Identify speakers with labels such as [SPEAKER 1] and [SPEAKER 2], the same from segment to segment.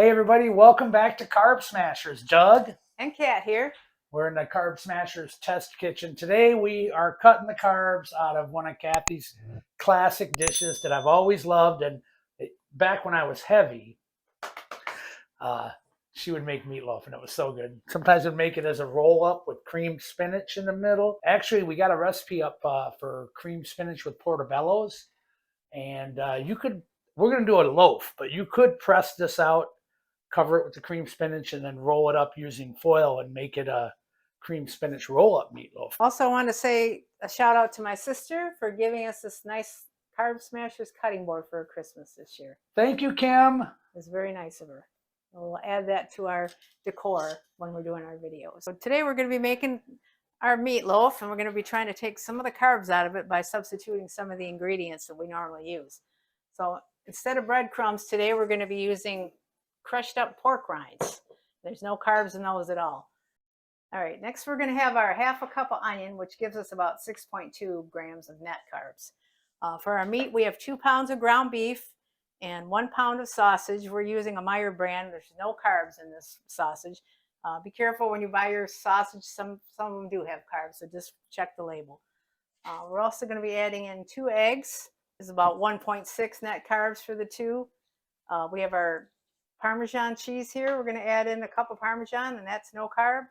[SPEAKER 1] Hey everybody, welcome back to Carb Smashers. Doug
[SPEAKER 2] and Kat here.
[SPEAKER 1] We're in the Carb Smashers test kitchen. Today we are cutting the carbs out of one of Kathy's classic dishes that I've always loved. And back when I was heavy, she would make meatloaf and it was so good. Sometimes we'd make it as a roll up with creamed spinach in the middle. Actually, we got a recipe up for creamed spinach with portobellos. And we're going to do a loaf, but you could press this out, cover it with the cream spinach, and then roll it up using foil and make it a cream spinach roll-up meatloaf.
[SPEAKER 2] Also, I want to say a shout out to my sister for giving us this nice Carb Smashers cutting board for Christmas this year.
[SPEAKER 1] Thank you, Kim.
[SPEAKER 2] It's very nice of her. We'll add that to our decor when we're doing our videos. So today we're going to be making our meatloaf, and we're going to be trying to take some of the carbs out of it by substituting some of the ingredients that we normally use. So instead of breadcrumbs today, we're going to be using crushed up pork rinds. There's no carbs in those at all. All right, next we're going to have our half a cup of onion, which gives us about 6.2 grams of net carbs. For our meat, we have 2 pounds of ground beef and 1 pound of sausage. We're using a Meyer brand. There's no carbs in this sausage. Be careful when you buy your sausage. Some of them do have carbs, so just check the label. We're also going to be adding in 2 eggs. This is about 1.6 net carbs for the 2. We have our Parmesan cheese here. We're going to add in a cup of Parmesan, and that's no carb.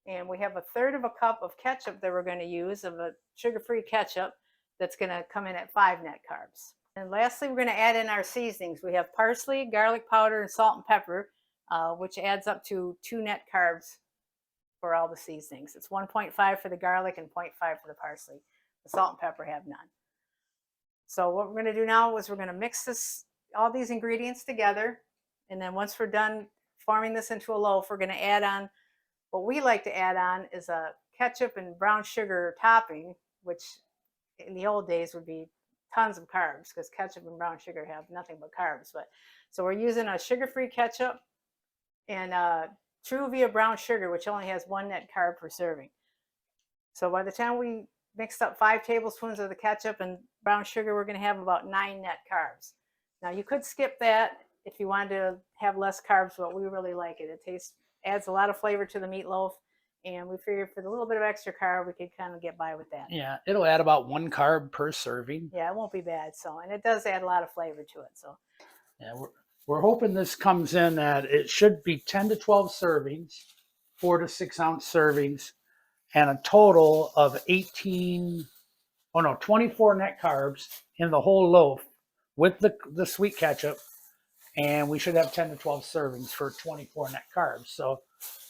[SPEAKER 2] And we have 1/3 of a cup of ketchup that we're going to use, of a sugar-free ketchup that's going to come in at 5 net carbs. And lastly, we're going to add in our seasonings. We have parsley, garlic powder, and salt and pepper, which adds up to 2 net carbs for all the seasonings. It's 1.5 for the garlic and 0.5 for the parsley. The salt and pepper have none. So what we're going to do now is we're going to mix all these ingredients together. And then once we're done forming this into a loaf, we're going to add on, what we like to add on is a ketchup and brown sugar topping, which in the old days would be tons of carbs because ketchup and brown sugar have nothing but carbs. So we're using a sugar-free ketchup and Truvia brown sugar, which only has 1 net carb per serving. So by the time we mixed up 5 tablespoons of the ketchup and brown sugar, we're going to have about 9 net carbs. Now you could skip that if you wanted to have less carbs, but we really like it. It adds a lot of flavor to the meatloaf, and we figured for the little bit of extra carb, we could kind of get by with that.
[SPEAKER 1] Yeah, it'll add about 1 carb per serving.
[SPEAKER 2] Yeah, it won't be bad. So, and it does add a lot of flavor to it. So,
[SPEAKER 1] yeah, we're hoping this comes in at, it should be 10 to 12 servings, 4 to 6 ounce servings, and a total of 24 net carbs in the whole loaf with the sweet ketchup. And we should have 10 to 12 servings for 24 net carbs. So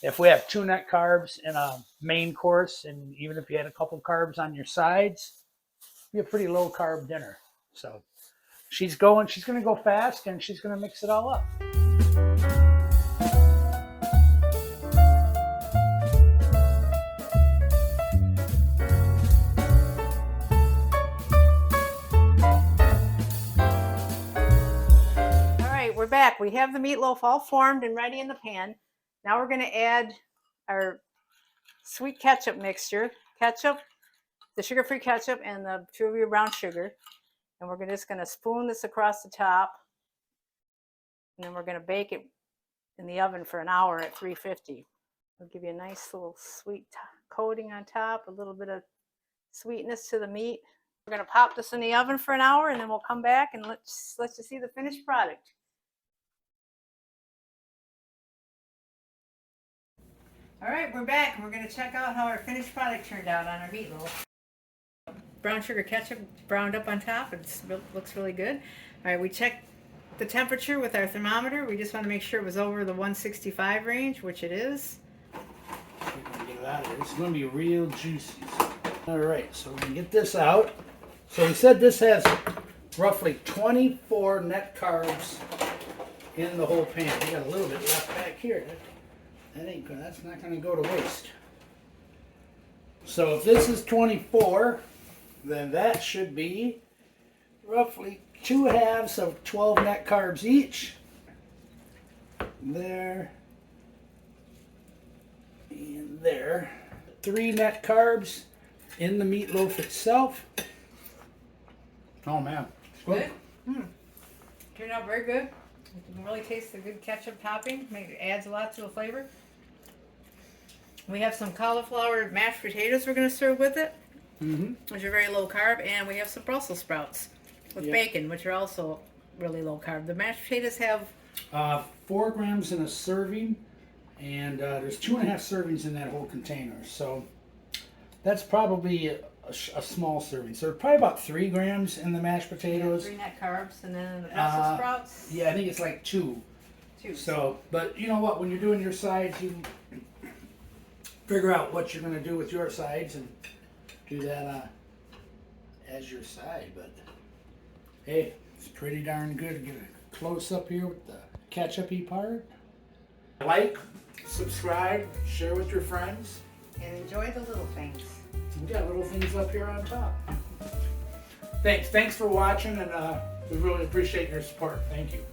[SPEAKER 1] if we have 2 net carbs in a main course, and even if you had a couple carbs on your sides, it'd be a pretty low carb dinner. So she's going to go fast, and she's going to mix it all up.
[SPEAKER 2] we're back. We have the meatloaf all formed and ready in the pan. Now we're going to add our sweet ketchup mixture, the sugar-free ketchup and the Truvia brown sugar. And we're just going to spoon this across the top. And then we're going to bake it in the oven for an hour at 350. It'll give you a nice little sweet coating on top, a little bit of sweetness to the meat. We're going to pop this in the oven for an hour, and then we'll come back and let's you see the finished product. All right, we're back, and we're going to check out how our finished product turned out on our meatloaf. Brown sugar ketchup browned up on top. It looks really good. All right, we checked the temperature with our thermometer. We just want to make sure it was over the 165 range, which it is.
[SPEAKER 1] Get it out of here. It's going to be real juicy. All right, so we can get this out. So we said this has roughly 24 net carbs in the whole pan. We got a little bit left back here. That's not going to go to waste. So if this is 24, then that should be roughly 2 halves of 12 net carbs each. There and there. 3 net carbs in the meatloaf itself. Oh man.
[SPEAKER 2] Good? Turned out very good. You can really taste the good ketchup topping. It adds a lot to the flavor. We have some cauliflower mashed potatoes we're going to serve with it, which are very low carb, and we have some Brussels sprouts with bacon, which are also really low carb. The mashed potatoes have
[SPEAKER 1] 4 grams in a serving, and there's 2.5 servings in that whole container. So that's probably a small serving. So probably about 3 grams in the mashed potatoes.
[SPEAKER 2] 3 net carbs, and then the Brussels sprouts.
[SPEAKER 1] Yeah, I think it's like 2.
[SPEAKER 2] 2.
[SPEAKER 1] So, but you know what? When you're doing your sides, you figure out what you're going to do with your sides and do that as your side. But hey, it's pretty darn good to get a close up here with the ketchup-y part. Like, subscribe, share with your friends.
[SPEAKER 2] And enjoy the little things.
[SPEAKER 1] We got little things up here on top. Thanks for watching, and we really appreciate your support. Thank you.